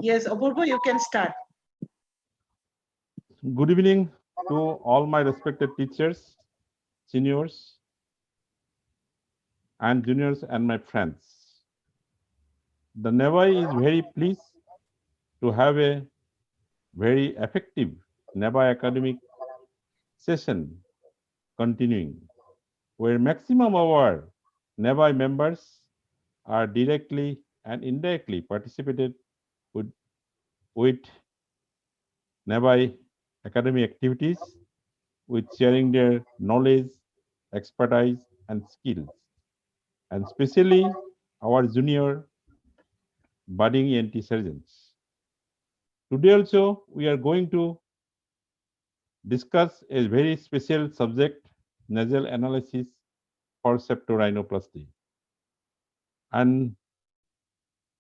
Yes, Apurva, you can start. Good evening to all my respected teachers, seniors, and juniors, and my friends. The NEVI is very pleased to have a very effective NEVI academic session continuing, where maximum of our NEVI members are directly and indirectly participated with, with NEVI academic activities, with sharing their knowledge, expertise, and skills, and especially our junior budding ENT surgeons. Today also, we are going to discuss a very special subject, nasal analysis for septorhinoplasty. And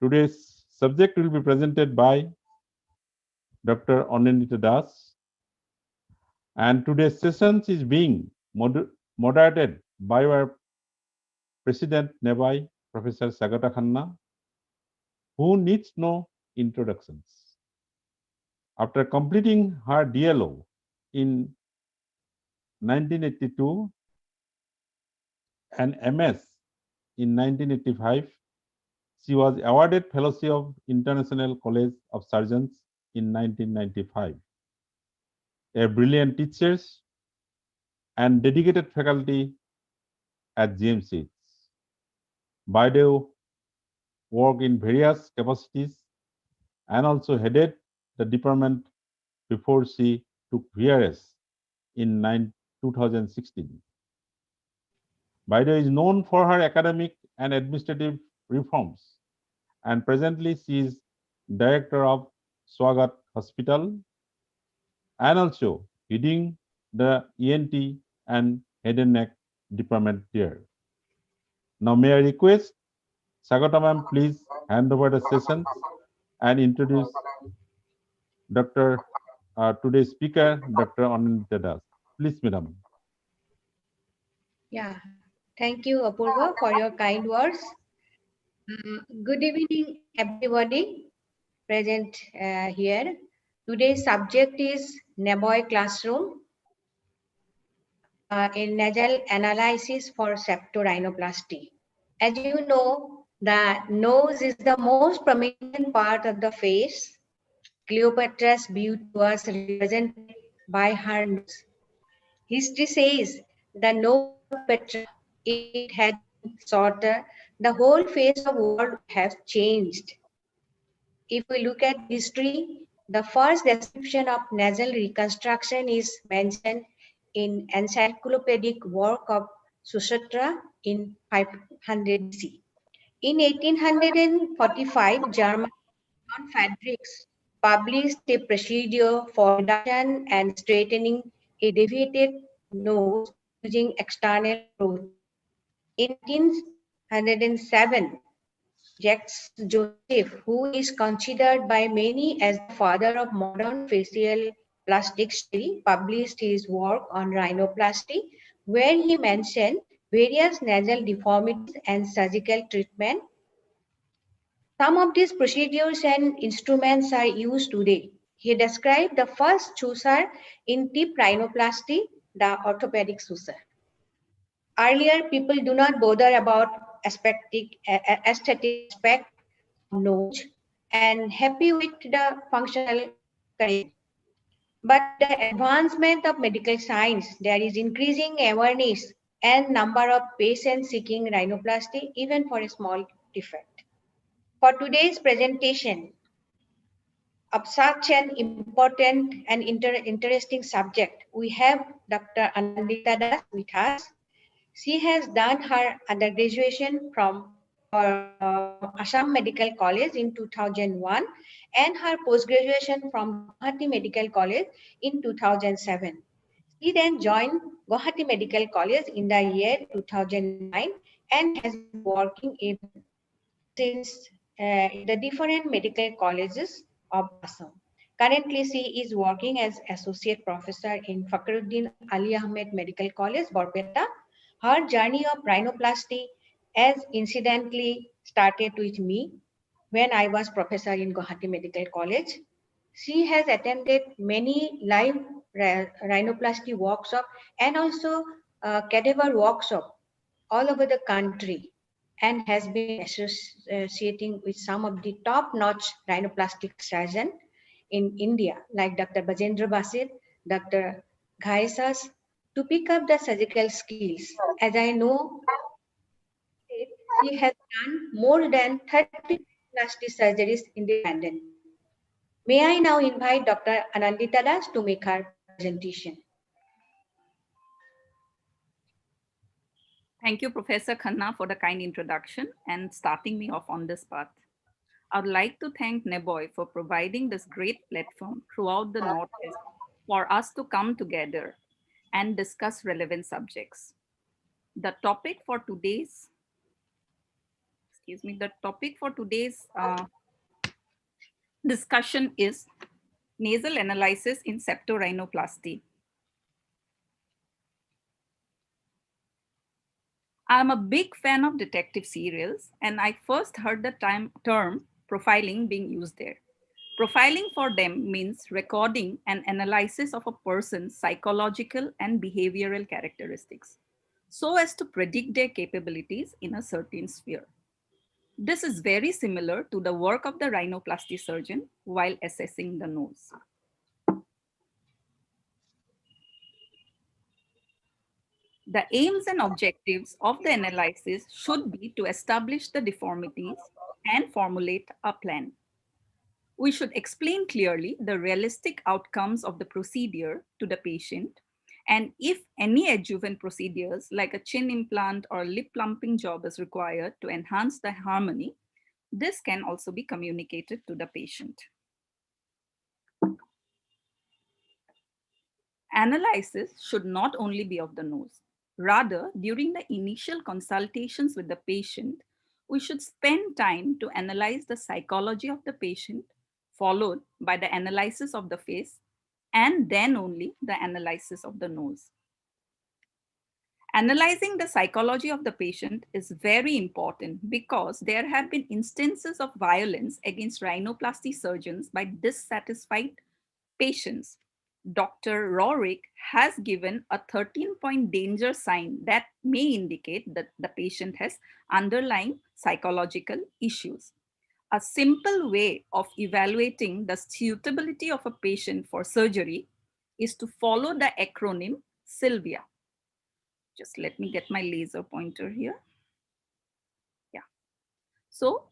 today's subject will be presented by Dr. Anindita Das. And today's session is being moderated by our President NEVI, Professor Sagata Khanna, who needs no introductions. After completing her DLO in 1982 and MS in 1985, she was awarded Fellowship of International College of Surgeons in 1995. A brilliant teacher and dedicated faculty at GMC. Baidew worked in various capacities and also headed the department before she took VRS in 2016. Baidew is known for her academic and administrative reforms, and presently she is director of Swagat Hospital and also leading the ENT and head and neck department there. Now, may I request Sagata ma'am, please hand over the session and introduce Dr. Today's speaker, Dr. Anindita Das. Please, madam. Yeah, thank you, Apurva, for your kind words. Good evening, everybody present here. Today's subject is NEBOI classroom in nasal analysis for septorhinoplasty. As you know, the nose is the most prominent part of the face. Cleopatra's beauty was represented by her nose. History says the nose of Cleopatra, if it had been shorter, the whole face of the world would have changed. If we look at history, the first description of nasal reconstruction is mentioned in encyclopedic work of Sushruta in 500 BC. In 1845, German John Friedrichs published a procedure for reduction and straightening a deviated nose using external growth. In 1907, Jacques Joseph, who is considered by many as the father of modern facial plastic surgery, published his work on rhinoplasty, where he mentioned various nasal deformities and surgical treatment. Some of these procedures and instruments are used today. He described the first suture in tip rhinoplasty, the orthopedic suture. Earlier, people do not bother about aesthetic aspect of nose and happy with the functional condition. But with the advancement of medical science, there is increasing awareness and number of patients seeking rhinoplasty even for a small defect. For today's presentation of such an important and interesting subject, we have Dr. Anindita Das with us. She has done her undergraduation from Assam Medical College in 2001 and her post-graduation from Guwahati Medical College in 2007. She then joined Guwahati Medical College in the year 2009 and has been working ever since in the different medical colleges of Assam. Currently, she is working as Associate Professor in Fakhruddin Ali Ahmed Medical College, Barpeta. Her journey of rhinoplasty as incidentally started with me. when I was professor in Guwahati Medical College. She has attended many live rhinoplasty workshop and also cadaver workshop all over the country, and has been associating with some of the top-notch rhinoplastic surgeon in India, like Dr. Bajendra Basit, Dr. Ghaisas, to pick up the surgical skills. As I know, she has done more than 30 plastic surgeries independently. May I now invite Dr. Anandita Das to make her presentation. Thank you, Professor Khanna, for the kind introduction and starting me off on this path. I would like to thank NEBOY for providing this great platform throughout the Northeast for us to come together and discuss relevant subjects. The topic for today's, discussion is nasal analysis in septorhinoplasty. I'm a big fan of detective serials, and I first heard the term profiling being used there. Profiling for them means recording and analysis of a person's psychological and behavioral characteristics so as to predict their capabilities in a certain sphere. This is very similar to the work of the rhinoplasty surgeon while assessing the nose. The aims and objectives of the analysis should be to establish the deformities and formulate a plan. We should explain clearly the realistic outcomes of the procedure to the patient, and if any adjuvant procedures like a chin implant or lip plumping job is required to enhance the harmony, this can also be communicated to the patient. Analysis should not only be of the nose. Rather, during the initial consultations with the patient, we should spend time to analyze the psychology of the patient, followed by the analysis of the face, and then only the analysis of the nose. Analyzing the psychology of the patient is very important because there have been instances of violence against rhinoplasty surgeons by dissatisfied patients. Dr. Rorick has given a 13-point danger sign that may indicate that the patient has underlying psychological issues. A simple way of evaluating the suitability of a patient for surgery is to follow the acronym SYLVIA. Just let me get my laser pointer here. Yeah. So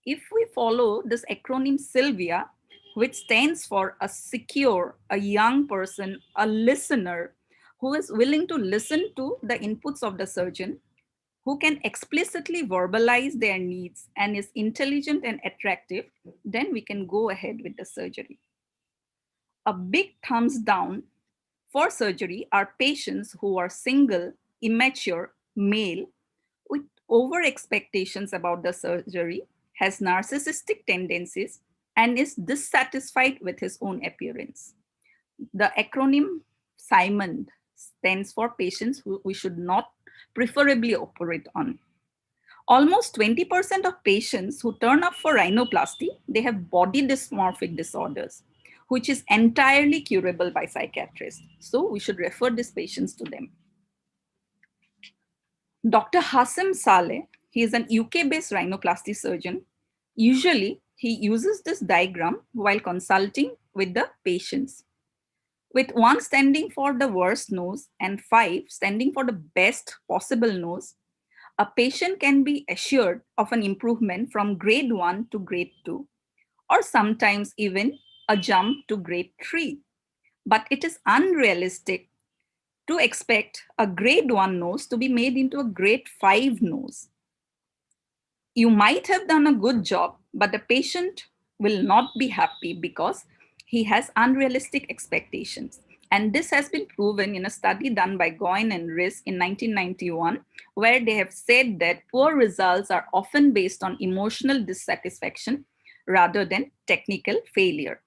if we follow this acronym SYLVIA, which stands for a secure, a young person, a listener who is willing to listen to the inputs of the surgeon, who can explicitly verbalize their needs and is intelligent and attractive, then we can go ahead with the surgery. A big thumbs down for surgery are patients who are single, immature, male, with over expectations about the surgery, has narcissistic tendencies, and is dissatisfied with his own appearance. The acronym SIMON stands for patients who we should not preferably operate on. Almost 20% of patients who turn up for rhinoplasty, they have body dysmorphic disorders, which is entirely curable by psychiatrists. So we should refer these patients to them. Dr. Hasem Saleh, he is an UK-based rhinoplasty surgeon. Usually, he uses this diagram while consulting with the patients. With 1 standing for the worst nose and 5 standing for the best possible nose, a patient can be assured of an improvement from grade 1 to grade 2, or sometimes even a jump to grade 3. But it is unrealistic to expect a grade 1 nose to be made into a grade 5 nose. You might have done a good job, but the patient will not be happy because he has unrealistic expectations. And this has been proven in a study done by Goin and Riss in 1991, where they have said that poor results are often based on emotional dissatisfaction rather than technical failure.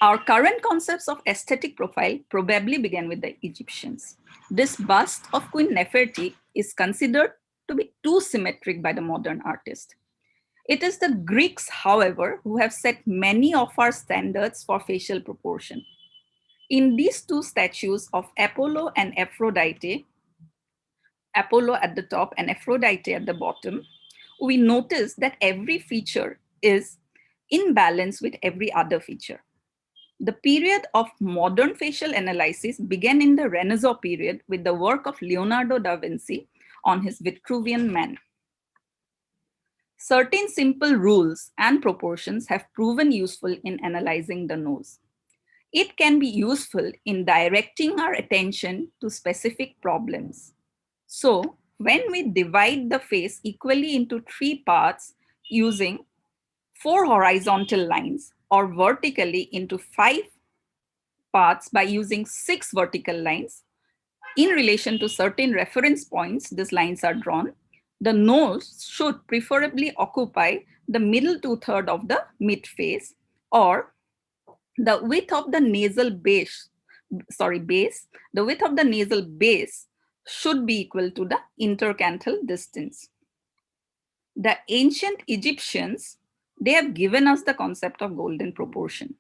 Our current concepts of aesthetic profile probably began with the Egyptians. This bust of Queen Nefertiti is considered to be too symmetric by the modern artist. It is the Greeks, however, who have set many of our standards for facial proportion. In these two statues of Apollo and Aphrodite, Apollo at the top and Aphrodite at the bottom, we notice that every feature is in balance with every other feature. The period of modern facial analysis began in the Renaissance period with the work of Leonardo da Vinci on his Vitruvian Man. Certain simple rules and proportions have proven useful in analyzing the nose. It can be useful in directing our attention to specific problems. So, when we divide the face equally into 3 parts using 4 horizontal lines or vertically into 5 parts by using 6 vertical lines, in relation to certain reference points, these lines are drawn. The nose should preferably occupy the middle 2/3 of the mid face, or the width of the nasal base, the width of the nasal base should be equal to the intercanthal distance. The ancient Egyptians, they have given us the concept of golden proportion,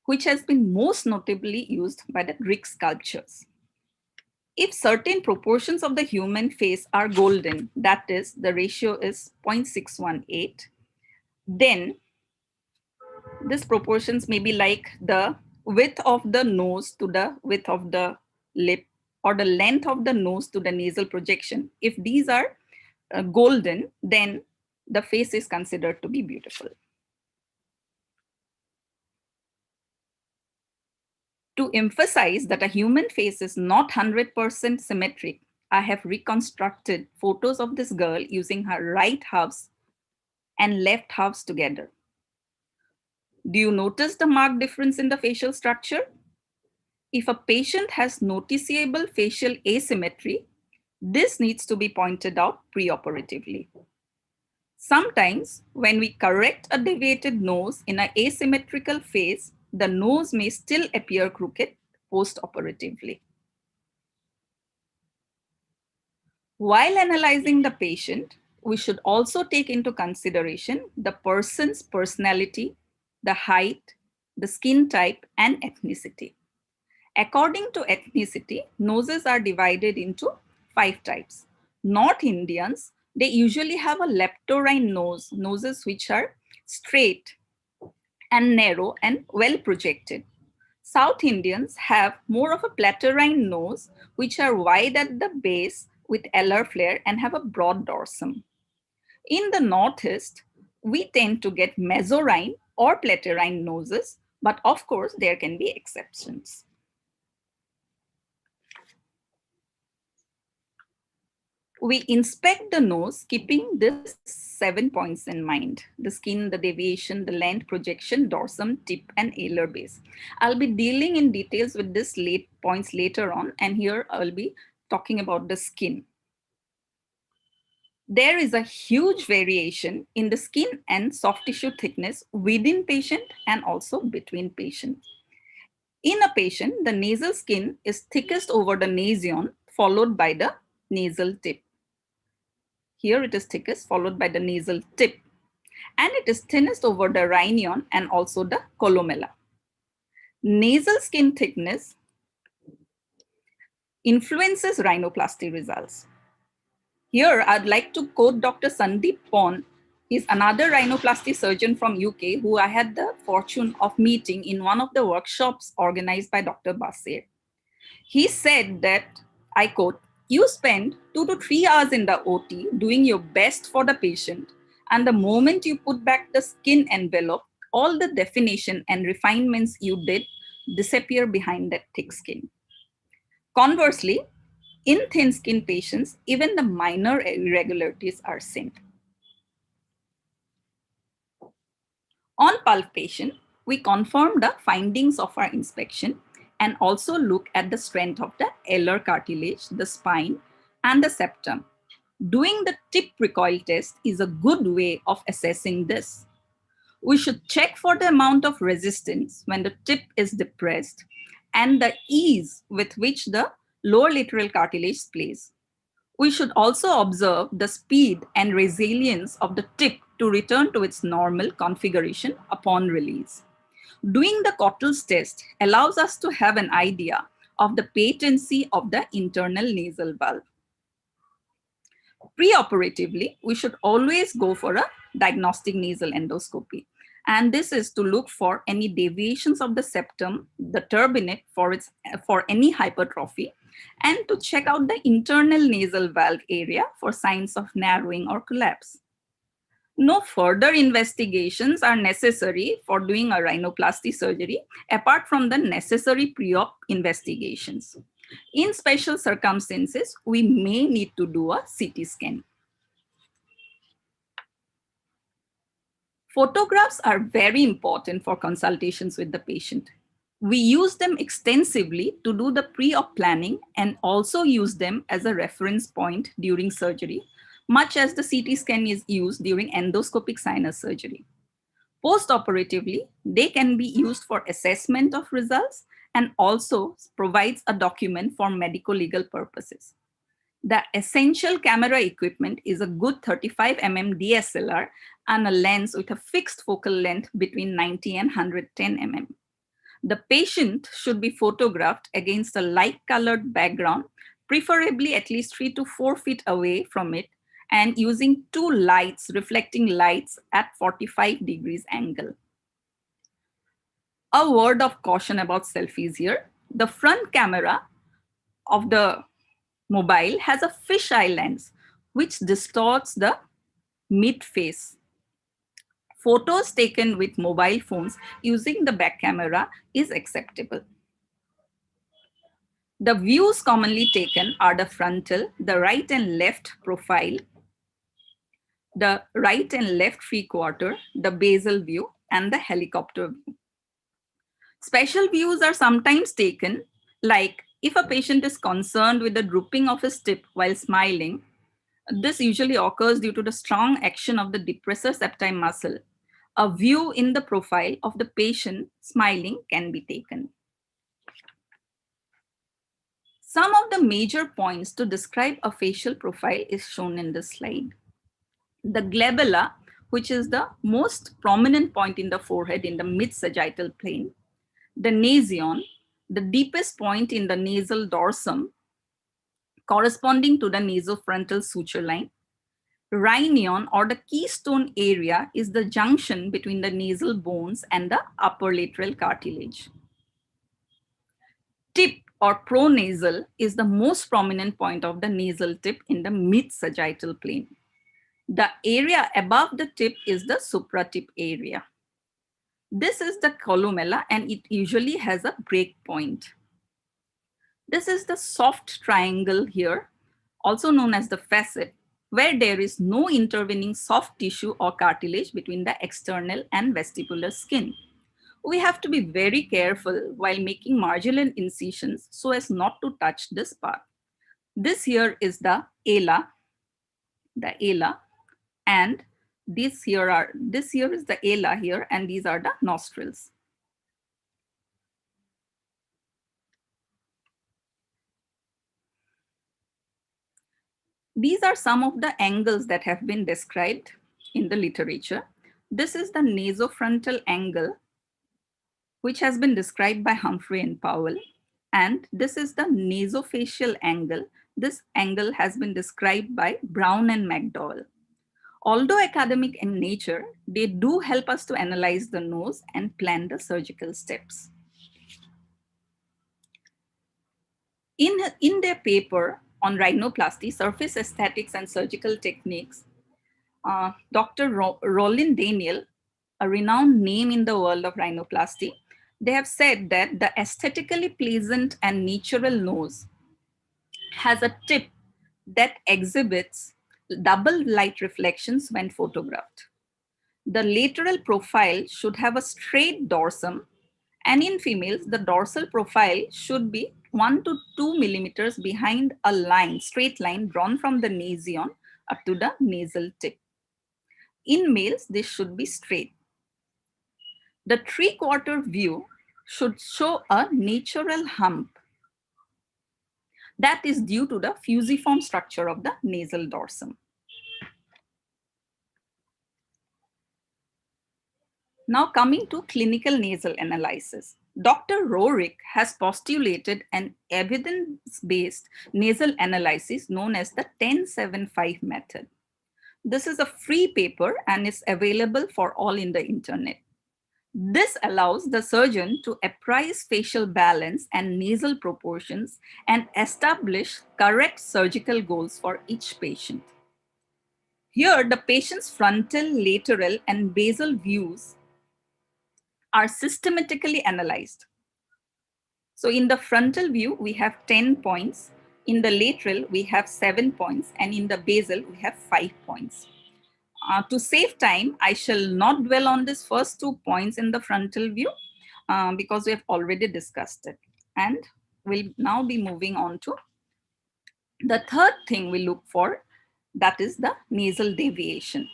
which has been most notably used by the Greek sculptures. If certain proportions of the human face are golden, that is, the ratio is 0.618, then these proportions may be like the width of the nose to the width of the lip, or the length of the nose to the nasal projection. If these are golden, then the face is considered to be beautiful. To emphasize that a human face is not 100% symmetric, I have reconstructed photos of this girl using her right halves and left halves together. Do you notice the marked difference in the facial structure? If a patient has noticeable facial asymmetry, this needs to be pointed out preoperatively. Sometimes, when we correct a deviated nose in an asymmetrical face, the nose may still appear crooked postoperatively. While analyzing the patient, we should also take into consideration the person's personality, the height, the skin type, and ethnicity. According to ethnicity, noses are divided into 5 types. North Indians, they usually have a leptorhine nose, noses which are straight and narrow and well projected. South Indians have more of a platyrrhine nose, which are wide at the base with alar flare and have a broad dorsum. In the Northeast, we tend to get mesorrhine or platyrrhine noses, but of course, there can be exceptions. We inspect the nose keeping these 7 points in mind: the skin, the deviation, the length, projection, dorsum, tip, and alar base. I'll be dealing in details with these points later on, and here I'll be talking about the skin. There is a huge variation in the skin and soft tissue thickness within patient and also between patients. In a patient, the nasal skin is thickest over the nasion, followed by the nasal tip. Here it is thickest, followed by the nasal tip. And it is thinnest over the rhinion and also the columella. Nasal skin thickness influences rhinoplasty results. Here, I'd like to quote Dr. Sandeep Pon. He's another rhinoplasty surgeon from UK who I had the fortune of meeting in one of the workshops organized by Dr. Basir. He said that, I quote, "You spend 2 to 3 hours in the OT doing your best for the patient, and the moment you put back the skin envelope, all the definition and refinements you did disappear behind that thick skin." Conversely, in thin skin patients, even the minor irregularities are seen. On palpation, we confirm the findings of our inspection and also look at the strength of the alar cartilage, the spine, and the septum. Doing the tip recoil test is a good way of assessing this. We should check for the amount of resistance when the tip is depressed and the ease with which the lower lateral cartilage plays. We should also observe the speed and resilience of the tip to return to its normal configuration upon release. Doing the Cottle's test allows us to have an idea of the patency of the internal nasal valve. Preoperatively, we should always go for a diagnostic nasal endoscopy. And this is to look for any deviations of the septum, the turbinate for any hypertrophy, and to check out the internal nasal valve area for signs of narrowing or collapse. No further investigations are necessary for doing a rhinoplasty surgery apart from the necessary pre-op investigations. In special circumstances, we may need to do a CT scan. Photographs are very important for consultations with the patient. We use them extensively to do the pre-op planning and also use them as a reference point during surgery, much as the CT scan is used during endoscopic sinus surgery. Post-operatively, they can be used for assessment of results and also provides a document for medico-legal purposes. The essential camera equipment is a good 35 mm DSLR and a lens with a fixed focal length between 90 and 110 mm. The patient should be photographed against a light-colored background, preferably at least 3 to 4 feet away from it, and using two lights, reflecting lights at 45 degrees angle. A word of caution about selfies here. The front camera of the mobile has a fisheye lens, which distorts the mid-face. Photos taken with mobile phones using the back camera is acceptable. The views commonly taken are the frontal, the right and left profile, the right and left three-quarter, the basal view, and the helicopter view. Special views are sometimes taken, like if a patient is concerned with the drooping of his tip while smiling. This usually occurs due to the strong action of the depressor septi muscle. A view in the profile of the patient smiling can be taken. Some of the major points to describe a facial profile is shown in this slide. The glabella, which is the most prominent point in the forehead in the mid-sagittal plane. The nasion, the deepest point in the nasal dorsum, corresponding to the nasofrontal suture line. Rhinion, or the keystone area, is the junction between the nasal bones and the upper lateral cartilage. Tip or pronasal is the most prominent point of the nasal tip in the mid-sagittal plane. The area above the tip is the supratip area. This is the columella and it usually has a break point. This is the soft triangle here, also known as the facet, where there is no intervening soft tissue or cartilage between the external and vestibular skin. We have to be very careful while making marginal incisions so as not to touch this part. This here is the ala, and this here is the ala here, and these are the nostrils. These are some of the angles that have been described in the literature. This is the nasofrontal angle, which has been described by Humphrey and Powell. And this is the nasofacial angle. This angle has been described by Brown and McDowell. Although academic in nature, they do help us to analyze the nose and plan the surgical steps. In their paper on rhinoplasty, surface aesthetics and surgical techniques, Dr. Roland Daniel, a renowned name in the world of rhinoplasty, they have said that the aesthetically pleasant and natural nose has a tip that exhibits double light reflections when photographed. The lateral profile should have a straight dorsum, and in females, the dorsal profile should be 1 to 2 millimeters behind a line, straight line drawn from the nasion up to the nasal tip. In males, this should be straight. The three-quarter view should show a natural hump. That is due to the fusiform structure of the nasal dorsum. Now coming to clinical nasal analysis. Dr. Roerich has postulated an evidence-based nasal analysis known as the 1075 method. This is a free paper and is available for all in the internet. This allows the surgeon to appraise facial balance and nasal proportions and establish correct surgical goals for each patient. Here, the patient's frontal, lateral, and basal views are systematically analyzed. So in the frontal view, we have 10 points. In the lateral, we have 7 points. And in the basal, we have 5 points. To save time, I shall not dwell on this first 2 points in the frontal view because we have already discussed it. And we'll now be moving on to the third thing we look for, that is the nasal deviation.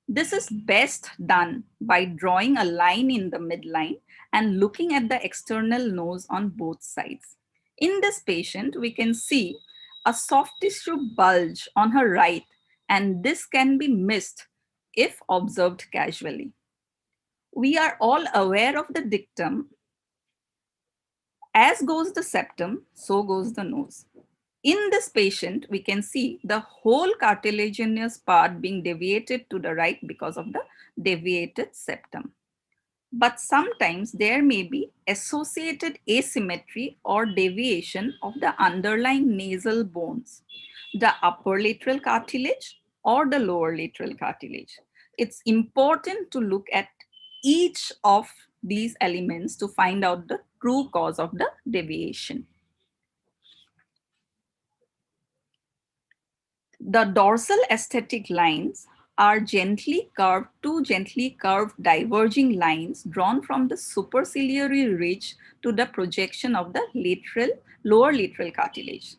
This is best done by drawing a line in the midline and looking at the external nose on both sides. In this patient, we can see a soft tissue bulge on her right, and this can be missed if observed casually. We are all aware of the dictum, as goes the septum, so goes the nose. In this patient, we can see the whole cartilaginous part being deviated to the right because of the deviated septum. But sometimes there may be associated asymmetry or deviation of the underlying nasal bones, the upper lateral cartilage or the lower lateral cartilage. It's important to look at each of these elements to find out the true cause of the deviation. The dorsal aesthetic lines are two gently curved diverging lines drawn from the superciliary ridge to the projection of the lower lateral cartilage.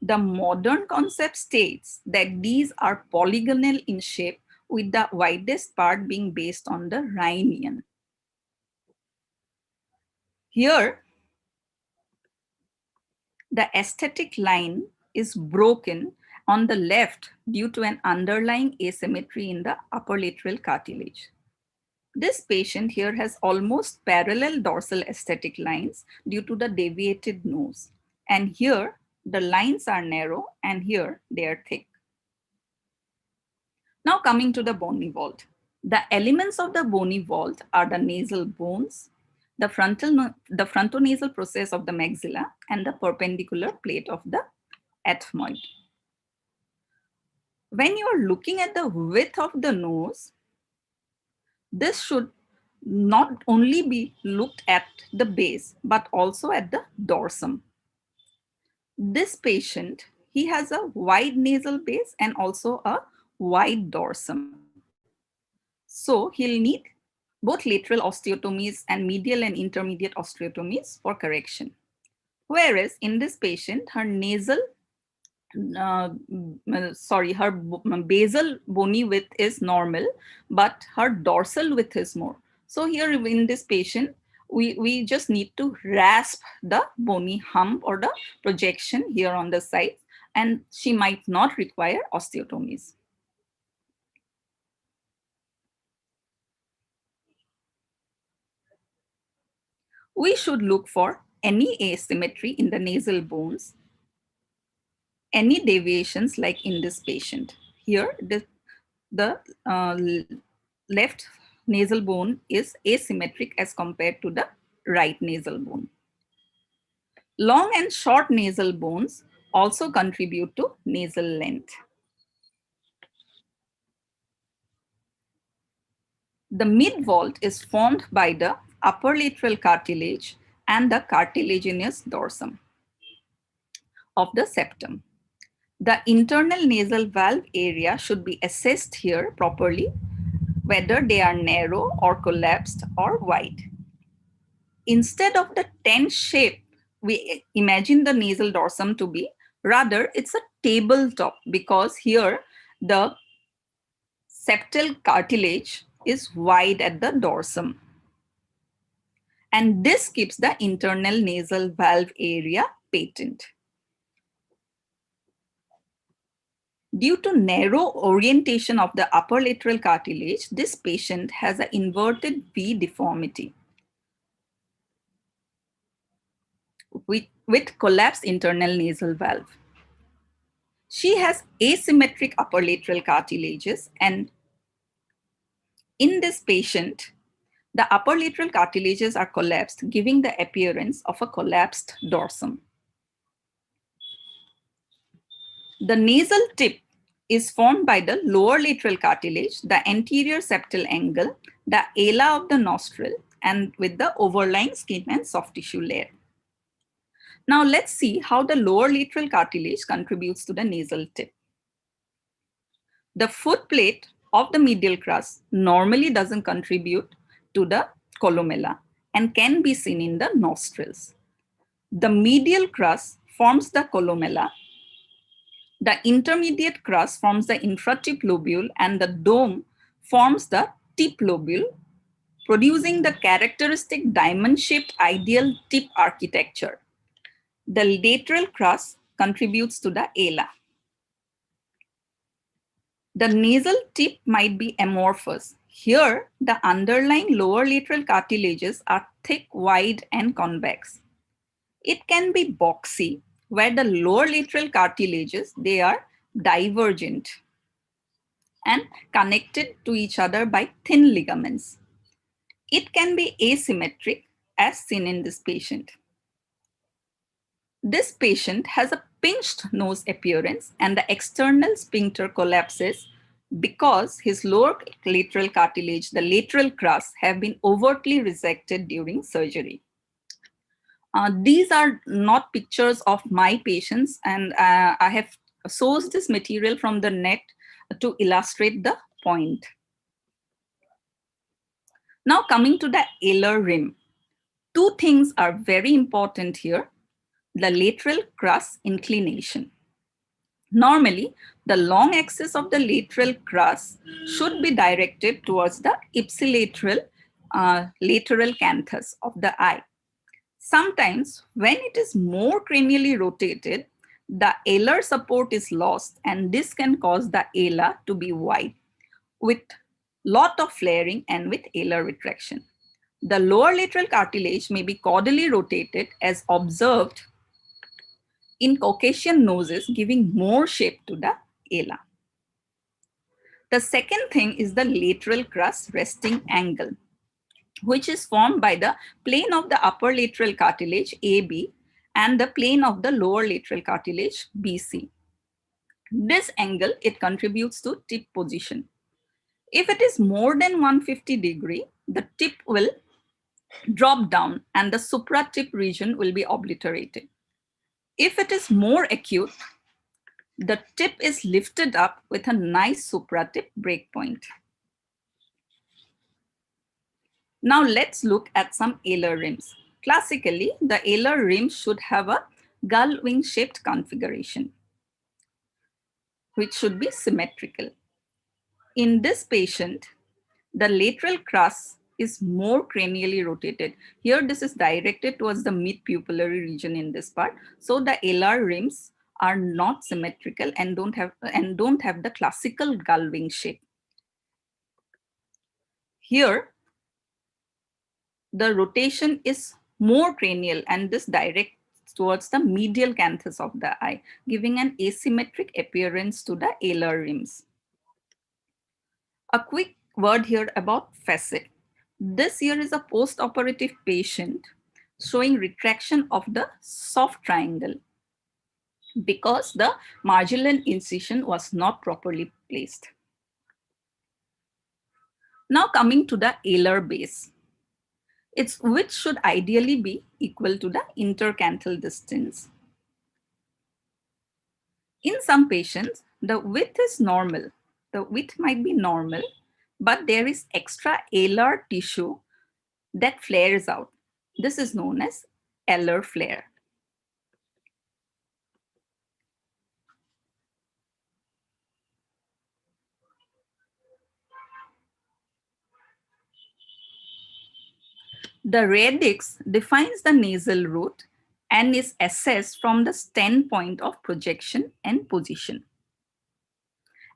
The modern concept states that these are polygonal in shape, with the widest part being based on the rhinion. Here, the aesthetic line is broken on the left due to an underlying asymmetry in the upper lateral cartilage. This patient here has almost parallel dorsal aesthetic lines due to the deviated nose. And here the lines are narrow and here they are thick. Now coming to the bony vault. The elements of the bony vault are the nasal bones, the frontonasal process of the maxilla, and the perpendicular plate of the ethmoid. When you are looking at the width of the nose, this should not only be looked at the base, but also at the dorsum. This patient, he has a wide nasal base and also a wide dorsum. So he'll need both lateral osteotomies and medial and intermediate osteotomies for correction. Whereas in this patient, her her basal bony width is normal, but her dorsal width is more. So here in this patient, we just need to rasp the bony hump or the projection here on the side, and she might not require osteotomies. We should look for any asymmetry in the nasal bones, any deviations like in this patient. Here, the left nasal bone is asymmetric as compared to the right nasal bone. Long and short nasal bones also contribute to nasal length. The mid-vault is formed by the upper lateral cartilage and the cartilaginous dorsum of the septum. The internal nasal valve area should be assessed here properly, whether they are narrow or collapsed or wide. Instead of the tent shape, we imagine the nasal dorsum to be, rather it's a tabletop, because here the septal cartilage is wide at the dorsum. And this keeps the internal nasal valve area patent. Due to narrow orientation of the upper lateral cartilage, this patient has an inverted V deformity with collapsed internal nasal valve. She has asymmetric upper lateral cartilages, and in this patient, the upper lateral cartilages are collapsed, giving the appearance of a collapsed dorsum. The nasal tip is formed by the lower lateral cartilage, the anterior septal angle, the ala of the nostril, and with the overlying skin and soft tissue layer. Now let's see how the lower lateral cartilage contributes to the nasal tip. The foot plate of the medial crus normally doesn't contribute to the columella and can be seen in the nostrils. The medial crus forms the columella. The intermediate crus forms the infratip lobule, and the dome forms the tip lobule, producing the characteristic diamond-shaped ideal tip architecture. The lateral crus contributes to the ala. The nasal tip might be amorphous. Here, the underlying lower lateral cartilages are thick, wide, and convex. It can be boxy, where the lower lateral cartilages, they are divergent and connected to each other by thin ligaments. It can be asymmetric, as seen in this patient. This patient has a pinched nose appearance, and the external sphincter collapses because his lower lateral cartilage, the lateral crus, have been overtly resected during surgery. These are not pictures of my patients, and I have sourced this material from the net to illustrate the point. Now coming to the alar rim. Two things are very important here. The lateral crus inclination. Normally, the long axis of the lateral crus should be directed towards the ipsilateral lateral canthus of the eye. Sometimes, when it is more cranially rotated, the alar support is lost, and this can cause the ala to be wide with lot of flaring and with alar retraction. The lower lateral cartilage may be caudally rotated as observed in Caucasian noses, giving more shape to the ala. The second thing is the lateral crus resting angle, which is formed by the plane of the upper lateral cartilage AB and the plane of the lower lateral cartilage BC. This angle, it contributes to tip position. If it is more than 150 degree, the tip will drop down and the supratip region will be obliterated. If it is more acute, the tip is lifted up with a nice supratip breakpoint. Now let's look at some alar rims. Classically, the alar rim should have a gull wing shaped configuration, which should be symmetrical. In this patient, the lateral crus is more cranially rotated. Here, this is directed towards the mid-pupillary region in this part. So the alar rims are not symmetrical and don't have the classical gull wing shape. Here, the rotation is more cranial, and this directs towards the medial canthus of the eye, giving an asymmetric appearance to the alar rims. A quick word here about facet. This here is a post-operative patient showing retraction of the soft triangle because the marginal incision was not properly placed. Now coming to the alar base. Its width should ideally be equal to the intercanthal distance. In some patients, the width is normal. The width might be normal, but there is extra alar tissue that flares out. This is known as alar flare. The radix defines the nasal root and is assessed from the standpoint of projection and position.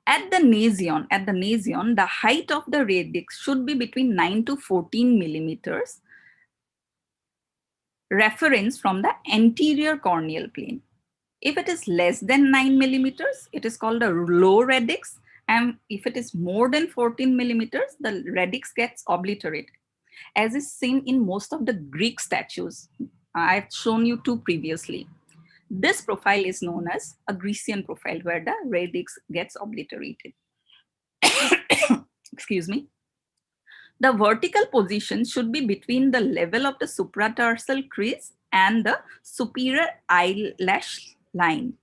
At the nasion, the height of the radix should be between 9 to 14 millimeters, reference from the anterior corneal plane. If it is less than 9 millimeters, it is called a low radix. And if it is more than 14 millimeters, the radix gets obliterated, as is seen in most of the Greek statues. I've shown you two previously. This profile is known as a Grecian profile, where the radix gets obliterated. Excuse me. The vertical position should be between the level of the supratarsal crease and the superior eyelash line.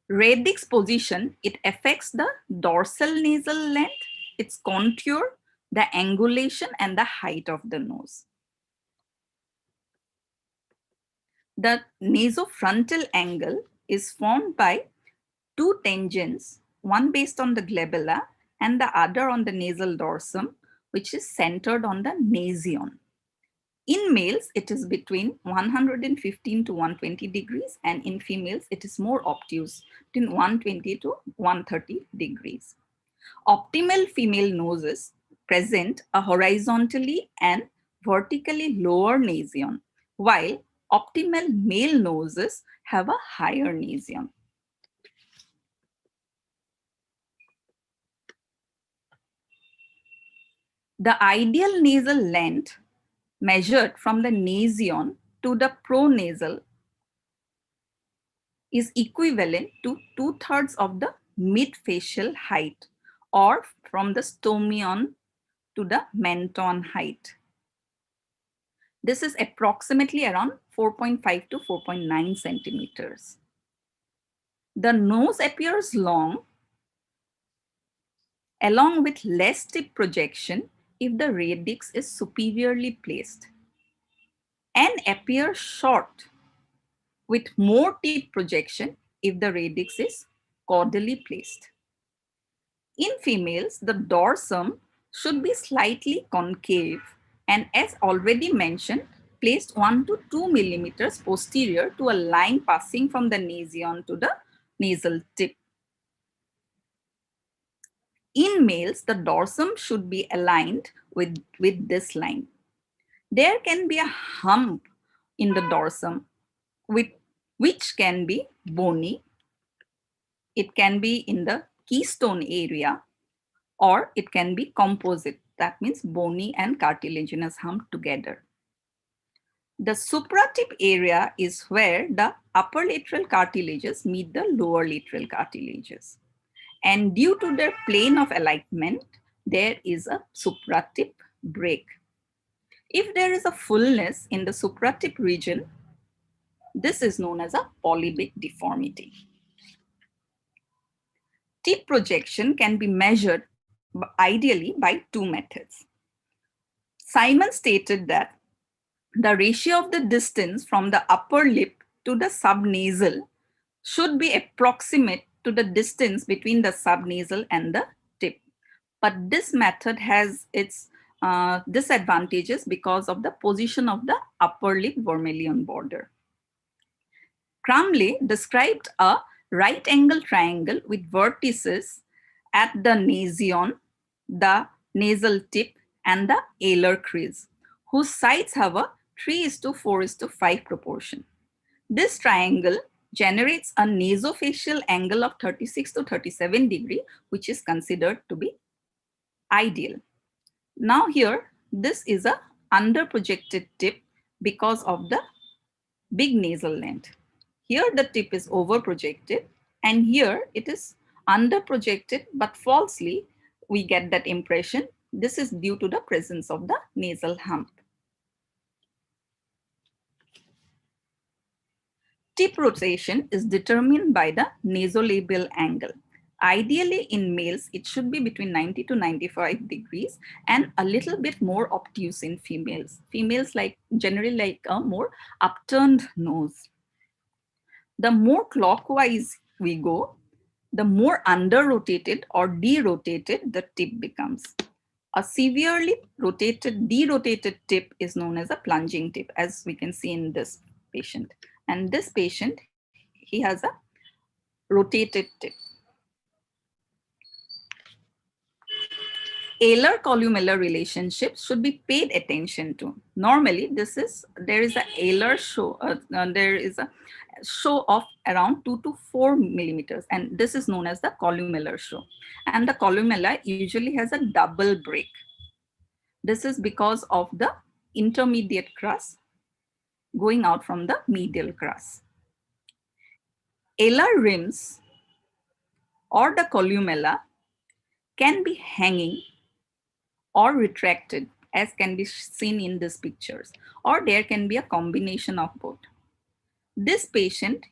Radix position, it affects the dorsal nasal length, its contour, the angulation, and the height of the nose. The nasofrontal angle is formed by two tangents, one based on the glabella and the other on the nasal dorsum, which is centered on the nasion. In males, it is between 115 to 120 degrees, and in females, it is more obtuse, between 120 to 130 degrees. Optimal female noses present a horizontally and vertically lower nasion, while optimal male noses have a higher nasion. The ideal nasal length measured from the nasion to the pronasal is equivalent to 2/3 of the mid-facial height, or from the stomion to the menton height. This is approximately around 4.5 to 4.9 centimeters. The nose appears long, along with less tip projection if the radix is superiorly placed, and appears short with more tip projection if the radix is caudally placed. In females, the dorsum should be slightly concave and, as already mentioned, placed 1 to 2 millimeters posterior to a line passing from the nasion to the nasal tip. In males, the dorsum should be aligned with this line. There can be a hump in the dorsum, which can be bony. It can be in the keystone area, or it can be composite. That means bony and cartilaginous hump together. The supratip area is where the upper lateral cartilages meet the lower lateral cartilages. And due to their plane of alignment, there is a supratip break. If there is a fullness in the supratip region, this is known as a polybic deformity. Tip projection can be measured ideally by two methods. Simon stated that the ratio of the distance from the upper lip to the subnasal should be approximate to the distance between the subnasal and the tip. But this method has its disadvantages because of the position of the upper lip vermilion border. Crumley described a right angle triangle with vertices at the nasion, the nasal tip, and the alar crease, whose sides have a 3:4:5 proportion. This triangle generates a nasofacial angle of 36 to 37 degree, which is considered to be ideal. Now here, this is a under projected tip because of the big nasal length. Here the tip is over projected, and here it is under projected, but falsely we get that impression. This is due to the presence of the nasal hump. Tip rotation is determined by the nasolabial angle. Ideally in males, it should be between 90 to 95 degrees and a little bit more obtuse in females. Females generally like a more upturned nose. The more clockwise we go, the more under-rotated or derotated the tip becomes. A severely derotated tip is known as a plunging tip, as we can see in this patient. And this patient, he has a rotated tip. alar columellar relationship should be paid attention to. Normally, there is a alar show. There is a show of around 2 to 4 millimeters, and this is known as the columellar show. And the columella usually has a double break. This is because of the intermediate crust going out from the medial crust. Alar rims or the columella can be hanging or retracted, as can be seen in these pictures, or there can be a combination of both. This patient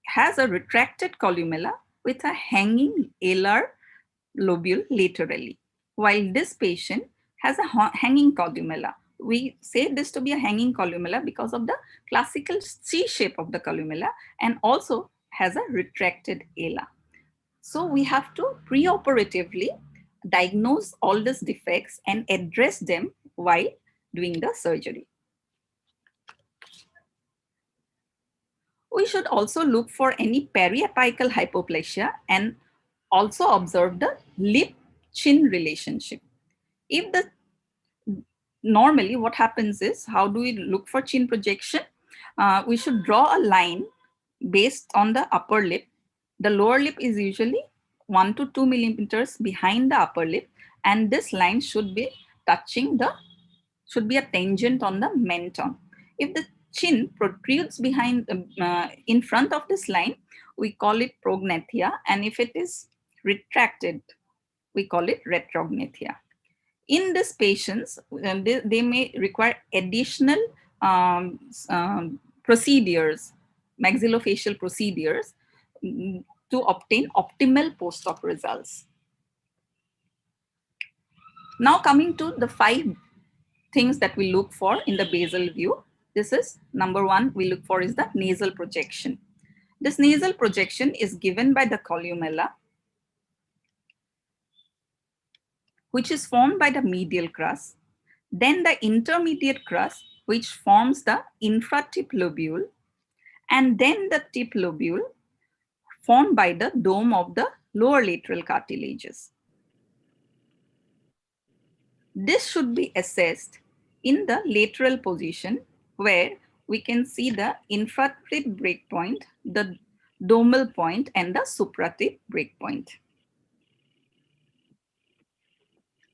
has a retracted columella with a hanging alar lobule laterally, while this patient has a hanging columella. We say this to be a hanging columella because of the classical C shape of the columella, and also has a retracted ala. So we have to preoperatively diagnose all these defects and address them while doing the surgery. We should also look for any periapical hypoplasia and also observe the lip-chin relationship. If the normally what happens is, how do we look for chin projection? We should draw a line based on the upper lip. The lower lip is usually 1 to 2 millimeters behind the upper lip, and this line should be should be a tangent on the menton. If the chin protrudes in front of this line, we call it prognathia, and if it is retracted, we call it retrognathia. In these patients, they may require additional procedures, maxillofacial procedures, to obtain optimal post-op results. Now coming to the 5 things that we look for in the basal view. This is number 1 we look for is the nasal projection. This nasal projection is given by the columella, which is formed by the medial crust, then the intermediate crust, which forms the infratip lobule, and then the tip lobule formed by the dome of the lower lateral cartilages. This should be assessed in the lateral position, where we can see the infratip breakpoint, the domal point, and the supratip breakpoint.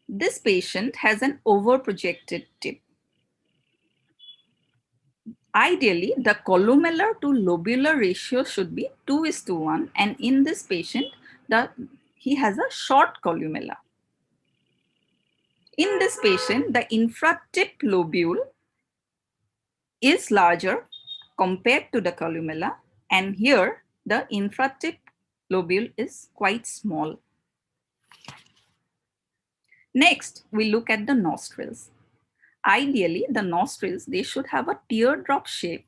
This patient has an overprojected tip. Ideally, the columellar to lobular ratio should be 2:1, and in this patient, he has a short columella. In this patient, the infratip lobule is larger compared to the columella, and here the infratip lobule is quite small. Next, we look at the nostrils. Ideally, the nostrils, they should have a teardrop shape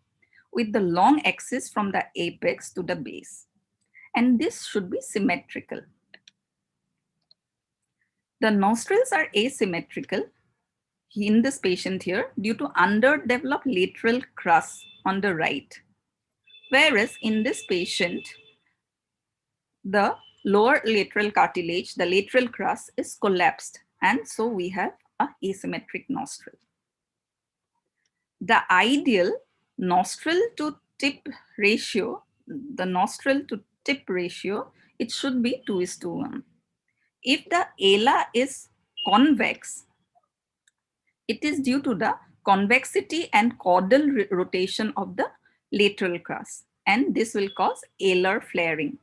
with the long axis from the apex to the base, and this should be symmetrical. The nostrils are asymmetrical in this patient here due to underdeveloped lateral crust on the right, whereas in this patient, the lower lateral cartilage, the lateral crust, is collapsed, and so we have an asymmetric nostril. The ideal nostril to tip ratio, it should be 2:1. If the ala is convex, it is due to the convexity and caudal rotation of the lateral crust, and this will cause alar flaring.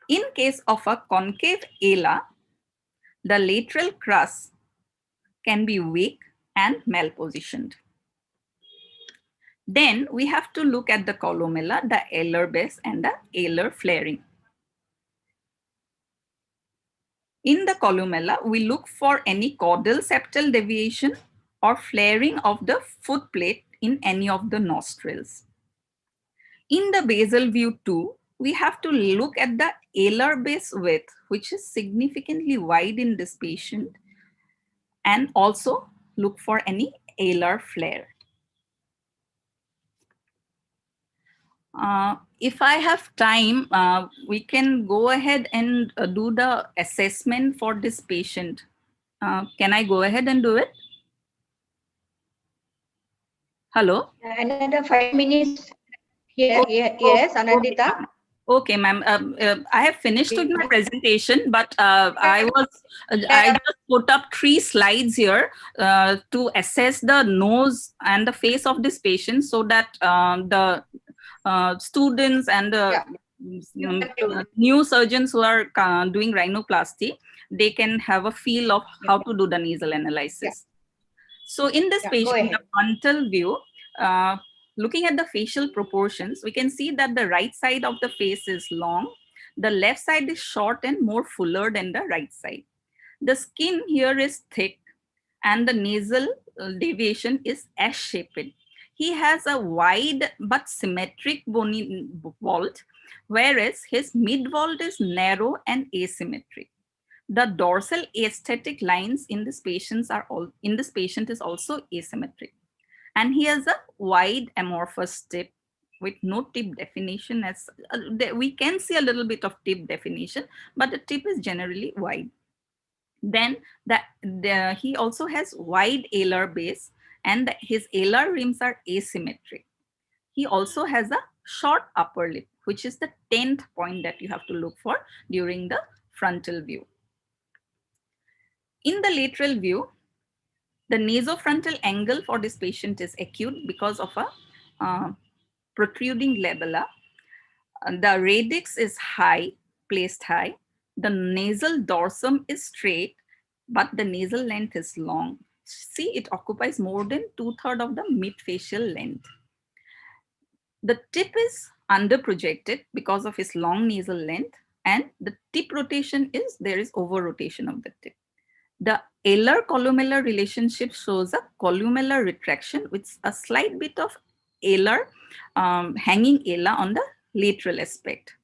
In case of a concave ala, the lateral crust can be weak and malpositioned. Then we have to look at the columella, the alar base, and the alar flaring. In the columella, we look for any caudal septal deviation or flaring of the foot plate in any of the nostrils. In the basal view too, we have to look at the alar base width, which is significantly wide in this patient, and also look for any alar flare. If I have time, we can go ahead and do the assessment for this patient. Can I go ahead and do it? Hello? Another 5 minutes. Here, Okay, yes, okay, Anandita. ma'am. Okay, ma'am. I have finished with my presentation, but I just put up 3 slides here to assess the nose and the face of this patient so that the students and the Yeah, you conclude. new surgeons who are doing rhinoplasty, they can have a feel of Yeah, how to do the nasal yeah, analysis. So in this yeah. Go patient, the ahead. frontal view, looking at the facial proportions, we can see that the right side of the face is long, the left side is short and more fuller than the right side. The skin here is thick and the nasal deviation is S-shaped. He has a wide but symmetric bony vault, whereas his mid vault is narrow and asymmetric. The dorsal aesthetic lines in this patients are all in this patient is also asymmetric, and he has a wide amorphous tip with no tip definition. As we can see a little bit of tip definition, but the tip is generally wide. Then he also has wide alar base, and his alar rims are asymmetric. He also has a short upper lip, which is the 10th point that you have to look for during the frontal view. In the lateral view, the nasofrontal angle for this patient is acute because of a protruding labella. The radix is high, placed high. The nasal dorsum is straight, but the nasal length is long. See, it occupies more than 2/3 of the mid-facial length. The tip is under projected because of his long nasal length, and the tip rotation is there is over rotation of the tip. The alar columellar relationship shows a columellar retraction with a slight bit of alar, hanging alar on the lateral aspect.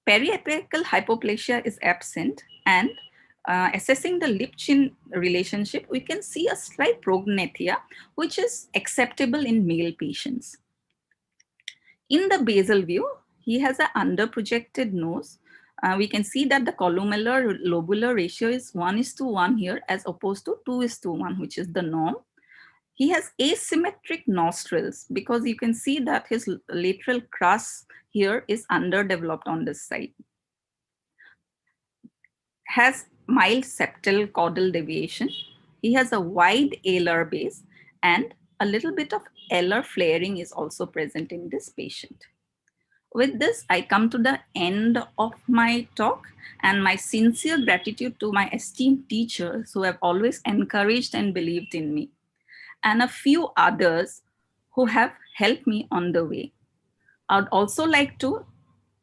Periapical hypoplasia is absent, and assessing the lip-chin relationship, we can see a slight prognathia, which is acceptable in male patients. In the basal view, he has an under-projected nose. We can see that the columellar lobular ratio is 1:1 here as opposed to 2:1, which is the norm. He has asymmetric nostrils because you can see that his lateral crus here is underdeveloped on this side. Has mild septal caudal deviation. He has a wide alar base, and a little bit of alar flaring is also present in this patient. With this, I come to the end of my talk, and my sincere gratitude to my esteemed teachers who have always encouraged and believed in me, and a few others who have helped me on the way. I would also like to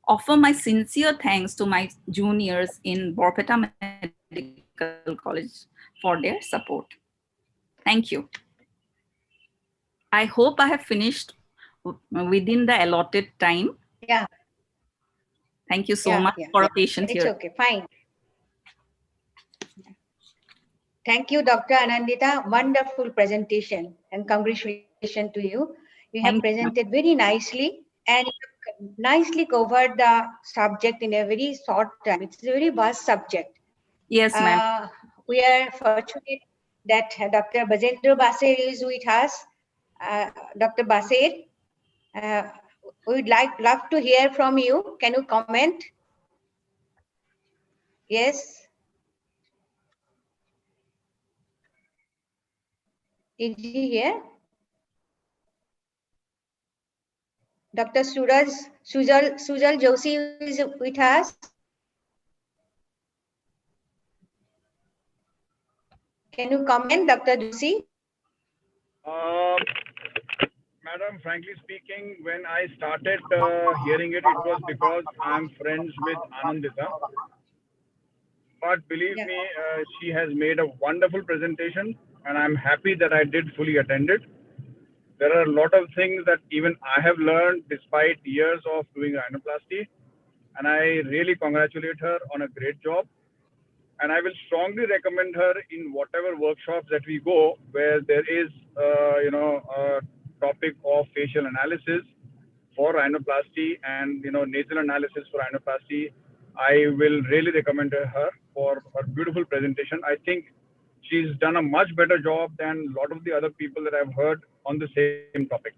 offer my sincere thanks to my juniors in Borpeta Medical College for their support. Thank you. I hope I have finished within the allotted time. Yeah, Thank you so yeah, much yeah, for a yeah. patient It's here. okay, fine. Thank you, Dr. Anandita. Wonderful presentation and congratulations to you. You have Thank you, ma'am. presented very nicely and nicely covered the subject in a very short time. It's a very vast subject. Yes, ma'am. We are fortunate that Dr. Bajendra Baser is with us. Dr. Baser, uh, we would love to hear from you. Can you comment? Yes. Is he here? Dr. Sujal Joshi is with us. Can you comment, Dr. Joshi? Uh, Madam, frankly speaking, when I started hearing it, it was because I'm friends with Anandita. But believe Yeah. me, she has made a wonderful presentation, and I'm happy that I did fully attend it. There are a lot of things that even I have learned despite years of doing rhinoplasty, and I really congratulate her on a great job. And I will strongly recommend her in whatever workshops that we go where there is, a topic of facial analysis. for rhinoplasty and nasal analysis for rhinoplasty, I will really recommend her for her beautiful presentation. I think she's done a much better job than a lot of the other people that I've heard on the same topic.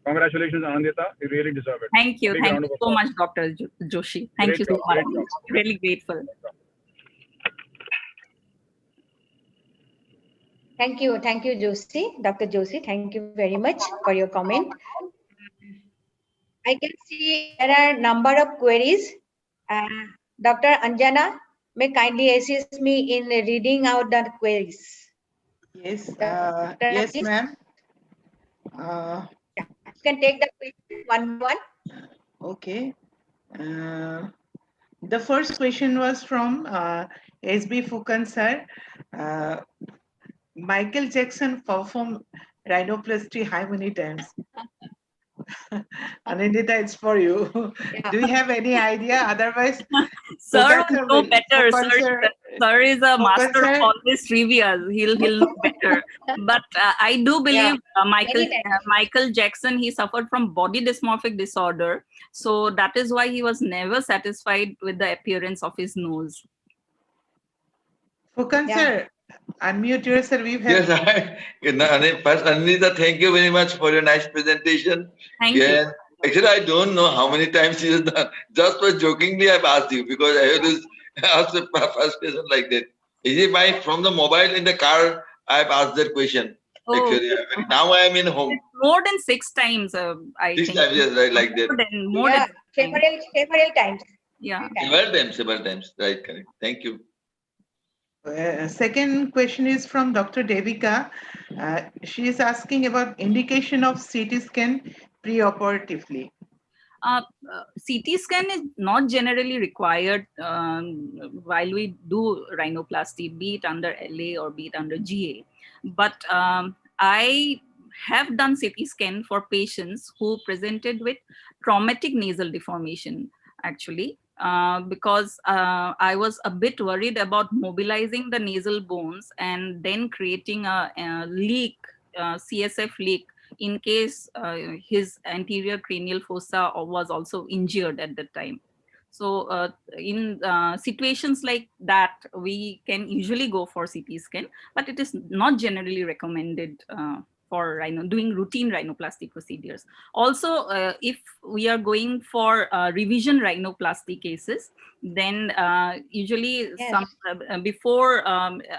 Congratulations, Anandita. You really deserve it. Thank you. Big Thank round you of so applause. much, Dr. Joshi. Thank Great you job. so much. Great job. Really grateful. Thank you, Joshi, Dr. Joshi. Thank you very much for your comment. I can see there are number of queries. Uh, Dr. Anjana, may kindly assist me in reading out the queries. Yes, Doctor, yes, please. ma'am. You can take the question one by one. Okay. The first question was from SB Fukan sir. Michael Jackson performed rhinoplasty how many times? Anindita, it's for you. Yeah. Do you have any idea? Otherwise, Sir Fukan will know better. Sir is a master sir. of all these trivia. He'll know better. But I do believe Michael Jackson, he suffered from body dysmorphic disorder. So that is why he was never satisfied with the appearance of his nose. Fukan Yeah. sir, unmute yourself. We have Yes, first, Anita, thank you very much for your nice presentation. Thank you. Actually, I don't know how many times she has done. Just for jokingly, I've asked you because I always ask the first question like that. Is it from the mobile in the car? I've asked that question. Oh. Actually, now I am in home. It's more than 6 times, I 6 think. times, yes, right, like that. More than 6 times. Several times. Yeah. Several times. Right, correct. Thank you. Second question is from Dr. Devika. She is asking about indication of CT scan preoperatively. CT scan is not generally required while we do rhinoplasty, be it under LA or be it under GA. But I have done CT scan for patients who presented with traumatic nasal deformation, actually. Because I was a bit worried about mobilizing the nasal bones and then creating a leak, CSF leak, in case his anterior cranial fossa was also injured at that time. So in situations like that, we can usually go for CT scan, but it is not generally recommended for doing routine rhinoplasty procedures. Also, if we are going for revision rhinoplasty cases, then usually before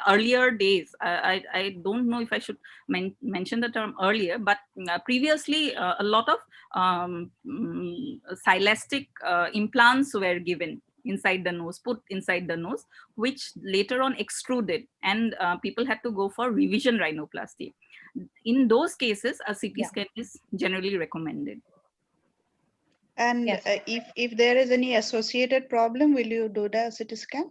earlier days, I don't know if I should mention the term earlier, but previously a lot of silastic implants were given inside the nose, put inside the nose, which later on extruded, and people had to go for revision rhinoplasty. In those cases, a CT scan is generally recommended. And if there is any associated problem, will you do the CT scan?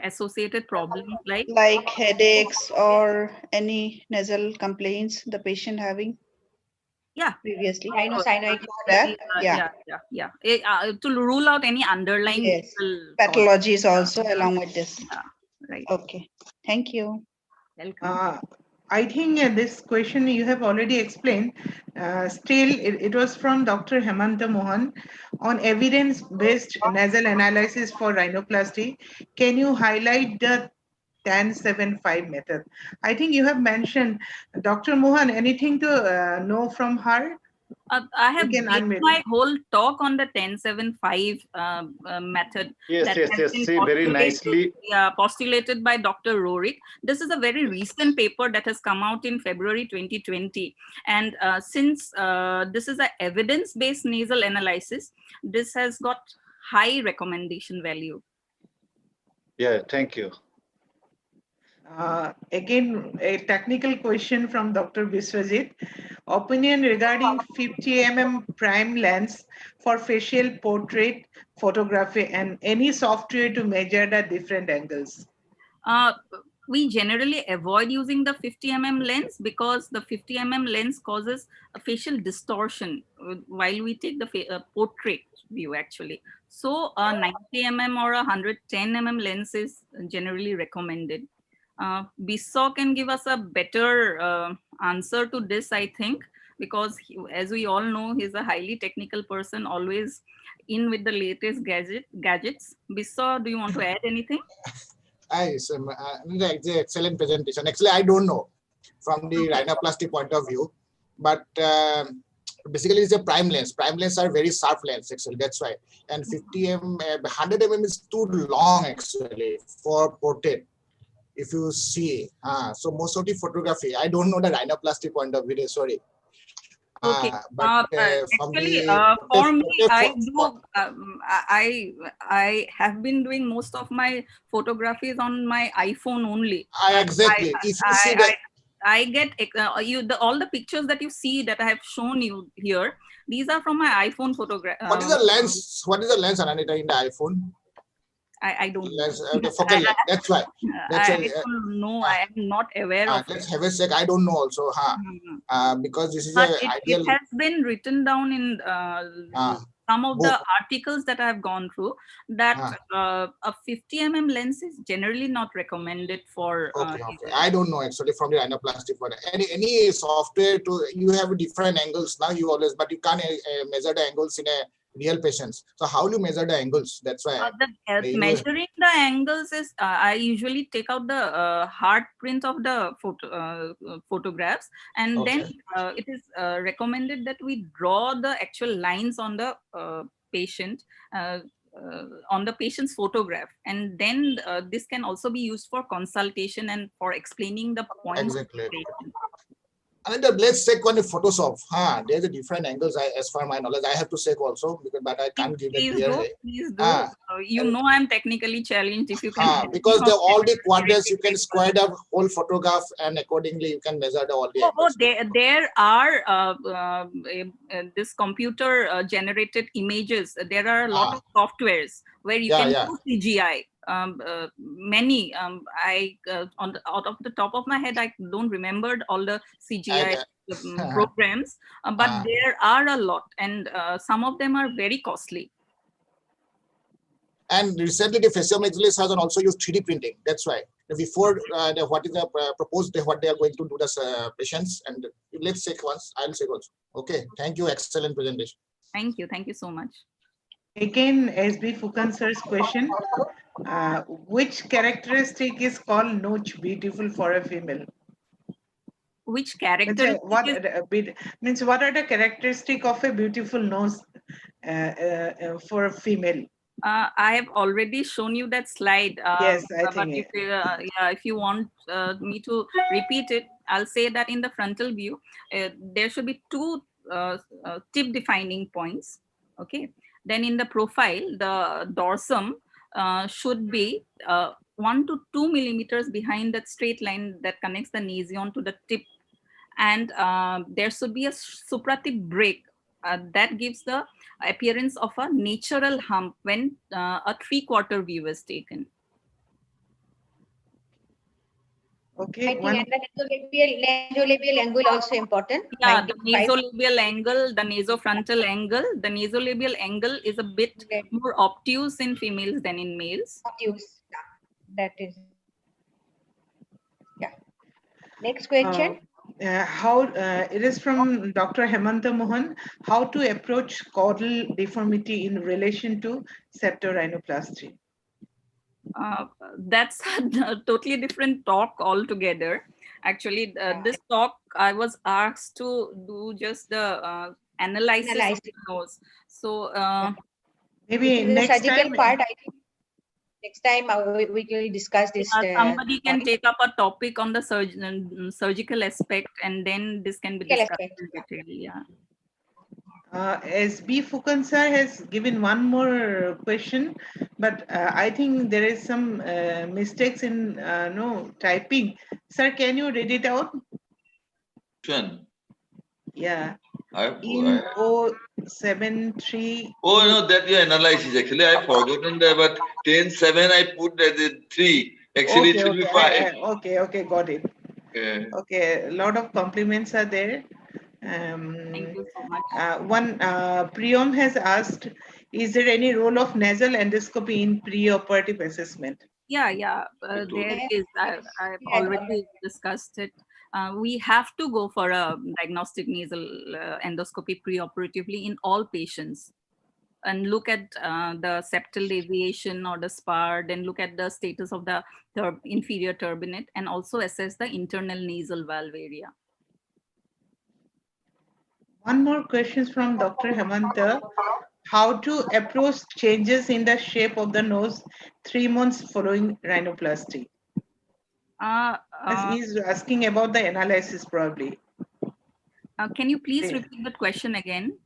Associated problems like headaches or any nasal complaints the patient having? Yeah, previously. Rhinosinusitis. To rule out any underlying pathologies also along with this. Right. Okay. Thank you. Welcome. I think this question you have already explained. Still, it was from Dr. Hemanta Mohan on evidence-based nasal analysis for rhinoplasty. Can you highlight the 10-7-5 method? I think you have mentioned, Dr. Mohan, anything to know from her? I have based my whole talk on the 10-7-5 method. Yes, see, very nicely. Postulated by Dr. Rorik. This is a very recent paper that has come out in February 2020. And since this is an evidence-based nasal analysis, this has got high recommendation value. Yeah, thank you. Again, a technical question from Dr. Biswajit. Opinion regarding 50 mm prime lens for facial portrait photography and any software to measure the different angles. We generally avoid using the 50 mm lens because the 50 mm lens causes a facial distortion while we take the portrait view actually. So a 90 mm or a 110 mm lens is generally recommended. Bissau can give us a better answer to this, I think. because as we all know, he's a highly technical person, always in with the latest gadgets. Bisa, do you want to add anything? The excellent presentation. Actually, I don't know from the rhinoplasty point of view, but basically it's a prime lens. Prime lenses are very sharp lens actually, that's why. And 100 mm is too long actually for portrait. If you see, so most of the photography, I don't know the rhinoplasty point of view, sorry. Okay. But Actually, for me, I have been doing most of my photographies on my iPhone only. Exactly. If you see that, I get all the pictures that you see that I have shown you here. These are from my iPhone photograph. What is the lens? What is the lens, Ananita, in the iPhone? I don't know. The focal length. That's why. I don't know. I am not aware of let's have a check. I don't know also. Because this is it has been written down in some of the articles that I have gone through that a 50 mm lens is generally not recommended for. Okay. I don't know actually from the rhinoplasty point. Any software to you have different angles now. You always, but you can't measure the angles in a real patients. So how do you measure the angles? That's why measuring the angles is I usually take out the hard print of the photographs, and then it is recommended that we draw the actual lines on the patient on the patient's photograph, and then this can also be used for consultation and for explaining the points. Exactly. And let's check on the Photoshop. There's a different angles. As far my knowledge, I have to check also because but I can't give it clear. Please do. You know I'm technically challenged. If you can, because all the quadrants you can square the whole photograph and accordingly you can measure all the. There are this computer generated images. There are a lot of softwares where you can do CGI. Many out of the top of my head I don't remember all the CGI programs, but there are a lot, and some of them are very costly. And recently the facial specialists has also used 3D printing. That's why before what is the proposed what they are going to do the patients, and let's check once. I'll check also. Okay, thank you. Excellent presentation. Thank you so much. Again, SB Fukan sir's question. Which characteristic is called notch beautiful for a female? Which character? What are the characteristics of a beautiful nose for a female? I have already shown you that slide. Yes, I think. If you want me to repeat it, I'll say that in the frontal view, there should be two tip defining points. Okay. Then in the profile, the dorsum should be 1 to 2 millimeters behind that straight line that connects the nasion to the tip. And there should be a supratip break that gives the appearance of a natural hump when a 3/4 view is taken. Okay. I think the nasolabial angle also important. Yeah, the nasolabial angle, the nasofrontal angle. The nasolabial angle is a bit more obtuse in females than in males. Obtuse, that is. Yeah. Next question. It is from Dr. Hemanta Mohan. How to approach caudal deformity in relation to septorhinoplasty? That's a totally different talk altogether. Actually, this talk I was asked to do just the analysis of the nose. So maybe next time. Part, I think. Next time we will discuss this. Somebody can take up a topic on the surgical aspect, and then this can be discussed in detail. Yeah. SB Fukan sir has given one more question, but I think there is some mistakes in typing. Sir, can you read it out? Sure. Yeah. In 073. Oh no, that your analysis. Actually, I've forgotten that, but 10-7 I put as a 3. Actually, it should be 5. Okay, got it. Okay, a lot of compliments are there. Thank you so much. Priyam has asked, is there any role of nasal endoscopy in preoperative assessment? Yeah. There is. I've already discussed it. We have to go for a diagnostic nasal endoscopy preoperatively in all patients and look at the septal deviation or the spar, then look at the status of the inferior turbinate and also assess the internal nasal valve area. One more question from Dr. Hemanta. How to approach changes in the shape of the nose 3 months following rhinoplasty? He's asking about the analysis probably. Can you please repeat the question again?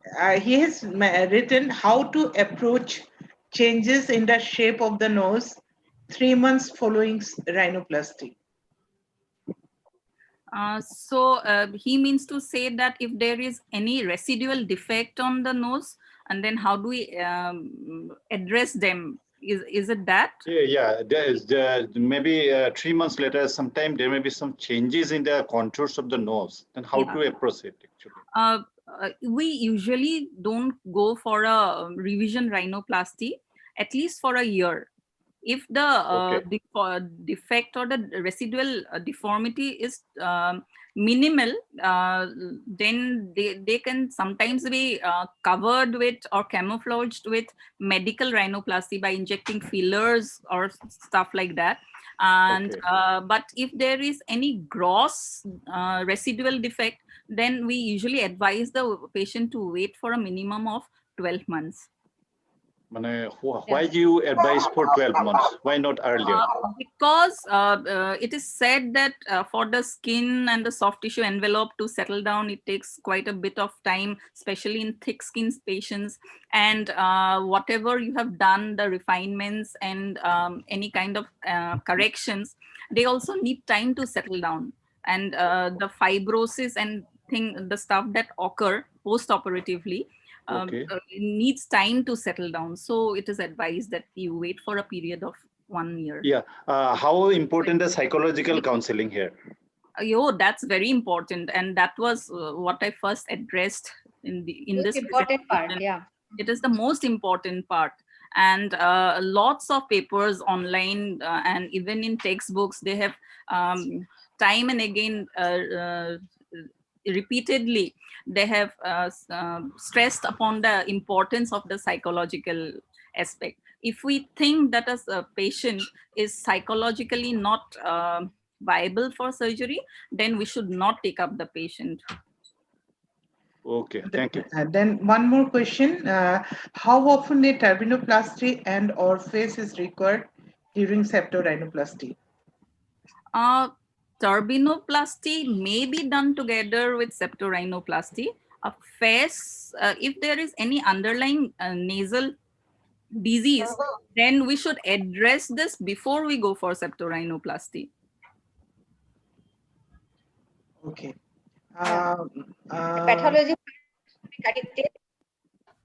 He has written how to approach changes in the shape of the nose 3 months following rhinoplasty. So he means to say that if there is any residual defect on the nose, and then how do we address them? Is it that? Yeah. There is maybe 3 months later, sometime there may be some changes in the contours of the nose. Then how to approach it actually? We usually don't go for a revision rhinoplasty at least for a year. If the defect or the residual deformity is minimal, then they can sometimes be covered with or camouflaged with medical rhinoplasty by injecting fillers or stuff like that. And but if there is any gross residual defect, then we usually advise the patient to wait for a minimum of 12 months. Why do you advise for 12 months? Why not earlier? Because it is said that for the skin and the soft tissue envelope to settle down, it takes quite a bit of time, especially in thick skin patients. And whatever you have done, the refinements and any kind of corrections, they also need time to settle down. And the fibrosis and the stuff that occur post-operatively, needs time to settle down. So it is advised that you wait for a period of 1 year. Yeah. How important is psychological counseling here? That's very important. And that was what I first addressed in this important part. Yeah. It is the most important part. And lots of papers online and even in textbooks, they have time and again repeatedly they have stressed upon the importance of the psychological aspect. If we think that as a patient is psychologically not viable for surgery, then we should not take up the patient. Okay, thank you. Then one more question. How often a turbinoplasty and or face is required during septorhinoplasty? Turbinoplasty may be done together with septorhinoplasty. A face, if there is any underlying nasal disease, then we should address this before we go for septorhinoplasty. Okay. Pathology corrected,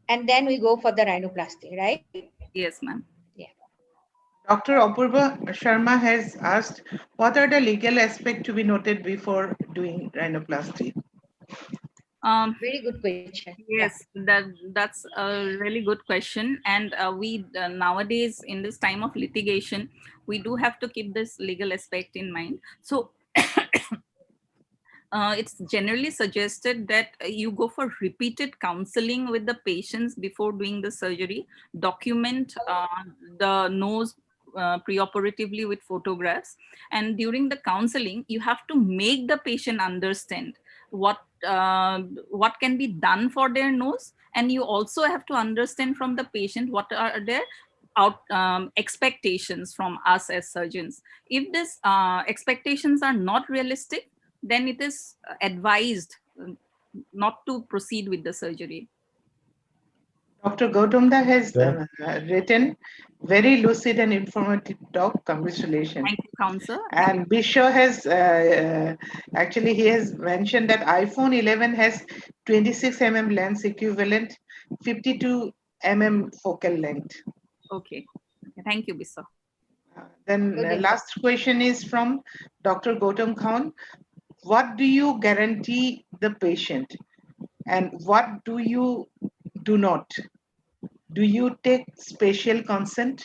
and then we go for the rhinoplasty, right? Yes, ma'am. Dr. Apurva Sharma has asked, what are the legal aspects to be noted before doing rhinoplasty? Very good question. Yes, that's a really good question. And we nowadays, in this time of litigation, we do have to keep this legal aspect in mind. So it's generally suggested that you go for repeated counseling with the patients before doing the surgery, document the nose preoperatively with photographs, and during the counseling you have to make the patient understand what can be done for their nose, and you also have to understand from the patient what are their expectations from us as surgeons. If these expectations are not realistic, then it is advised not to proceed with the surgery. Dr. Gautamda has written very lucid and informative talk. Congratulations. Thank you, counsel. And Bisho has actually he has mentioned that iPhone 11 has 26 mm lens equivalent, 52 mm focal length. Okay. Thank you, Bisho. Then last question is from Dr. Gautam Khan. What do you guarantee the patient, and what do you do not? Do you take special consent?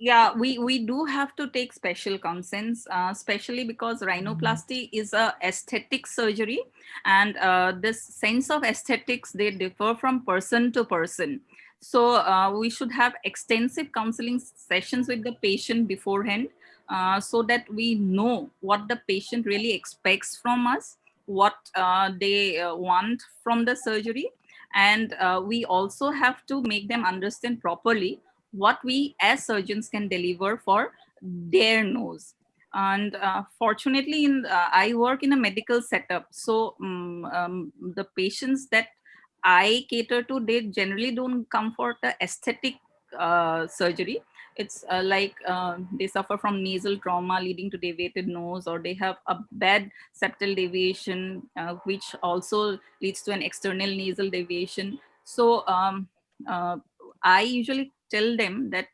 Yeah, we do have to take special consents, especially because rhinoplasty is a aesthetic surgery, and this sense of aesthetics, they differ from person to person. So we should have extensive counseling sessions with the patient beforehand, so that we know what the patient really expects from us, what they want from the surgery, and we also have to make them understand properly what we as surgeons can deliver for their nose. And fortunately, I work in a medical setup, so the patients that I cater to, they generally don't come for the aesthetic surgery. It's like they suffer from nasal trauma leading to deviated nose, or they have a bad septal deviation, which also leads to an external nasal deviation. So uh, I usually tell them that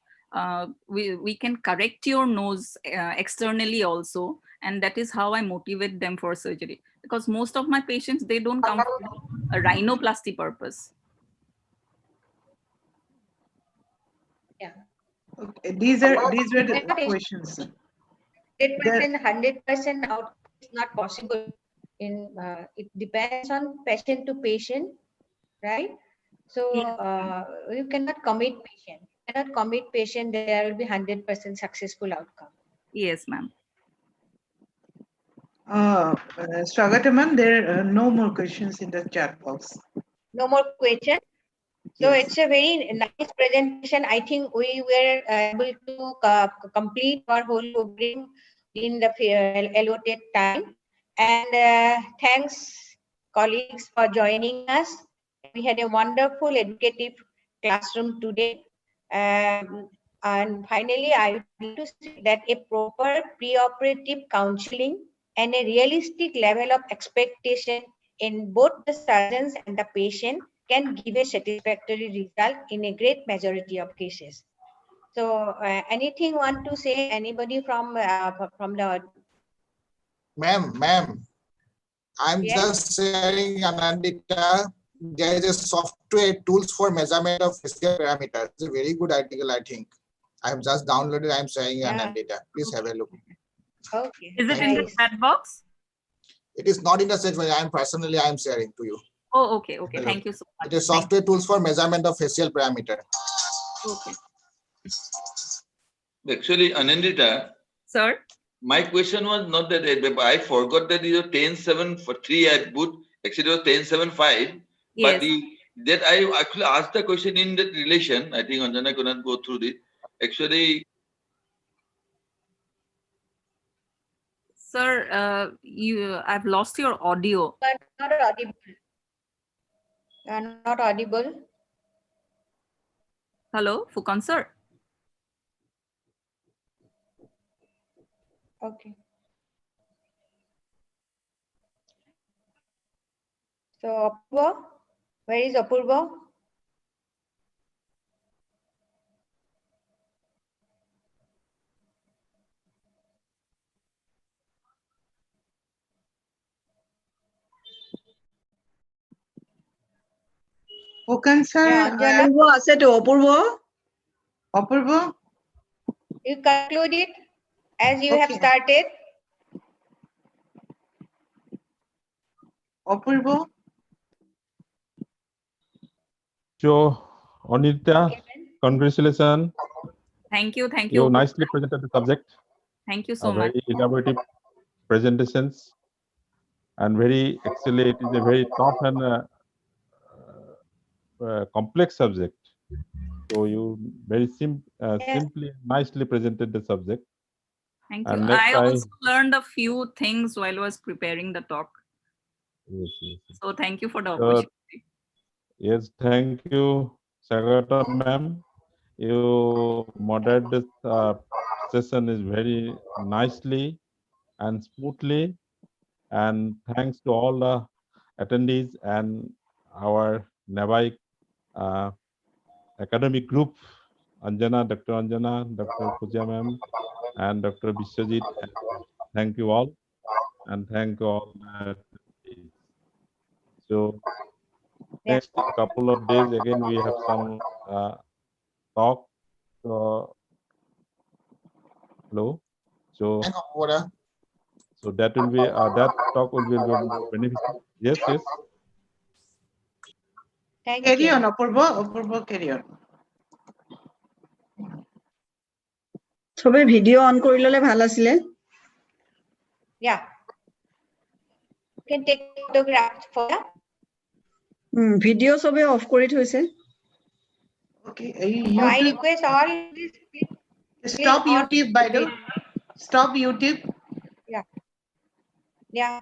we can correct your nose externally also, and that is how I motivate them for surgery, because most of my patients, they don't come for a rhinoplasty purpose. Yeah. Okay. These were the questions. 100% outcome is not possible. It depends on patient to patient, right? So you cannot commit patient. You cannot commit patient that there will be 100% successful outcome. Yes, ma'am. Swagataman, there are no more questions in the chat box. No more questions. So Yes. it's a very nice presentation. I think we were able to complete our whole program in the allotted time. And thanks, colleagues, for joining us. We had a wonderful educative classroom today. And finally, I would like to say that a proper preoperative counseling and a realistic level of expectation in both the surgeons and the patient can give a satisfactory result in a great majority of cases. So, anything want to say? Anybody from the Ma'am, I'm just sharing Anandita. There is a software tools for measurement of facial parameters. It's a very good article, I think. I have just downloaded. I'm sharing Anandita. Please have a look. Okay. Is it Thank in you. the chat box? It is not in the set. I am sharing to you. Oh, okay. Okay. Thank you so much. It is software tools for measurement of facial parameter. Okay. Actually, Anandita. Sir? My question was not that I forgot that it was 10.7 for 3 I put. Actually, it was 10.7.5. But Yes. that I actually asked the question in that relation. I think Anjana could not go through this. Actually, Sir, I've lost your audio. Not audible. Not audible. Hello, Fukan sir. Okay. So, Apurva, where is Apurva? Fukan sir, Apurva আছে তো অপূর্ব Apurva? You conclude it as you have started. Apurva? So, Anita, congratulations. Thank you. Thank You you. nicely presented the subject. Thank you so much. Very elaborative presentations and very actually it is a very tough and complex subject. So you very simply, nicely presented the subject. Thank And you. next I also learned a few things while I was preparing the talk. Yes, yes. So thank you for the opportunity. Yes, thank you, Sagata ma'am. You moderated this session is very nicely and smoothly. And thanks to all the attendees and our NAVAIC academic group, Anjana, Dr. Pooja ma'am, and Dr. Biswajit. Thank you all, and thank all the attendees. So next couple of days again we have some talk. So, hello. So, so that will be that talk will be more beneficial. Yes, yes. Carry on, Apurva, carry on. সবে video on কৰি ললে ভাল আছিলে। Yeah. You can take photographs for that. Video সবে of কৰি থৈছে। Okay. So I request all stop YouTube, by the way. Stop YouTube. Yeah. Yeah.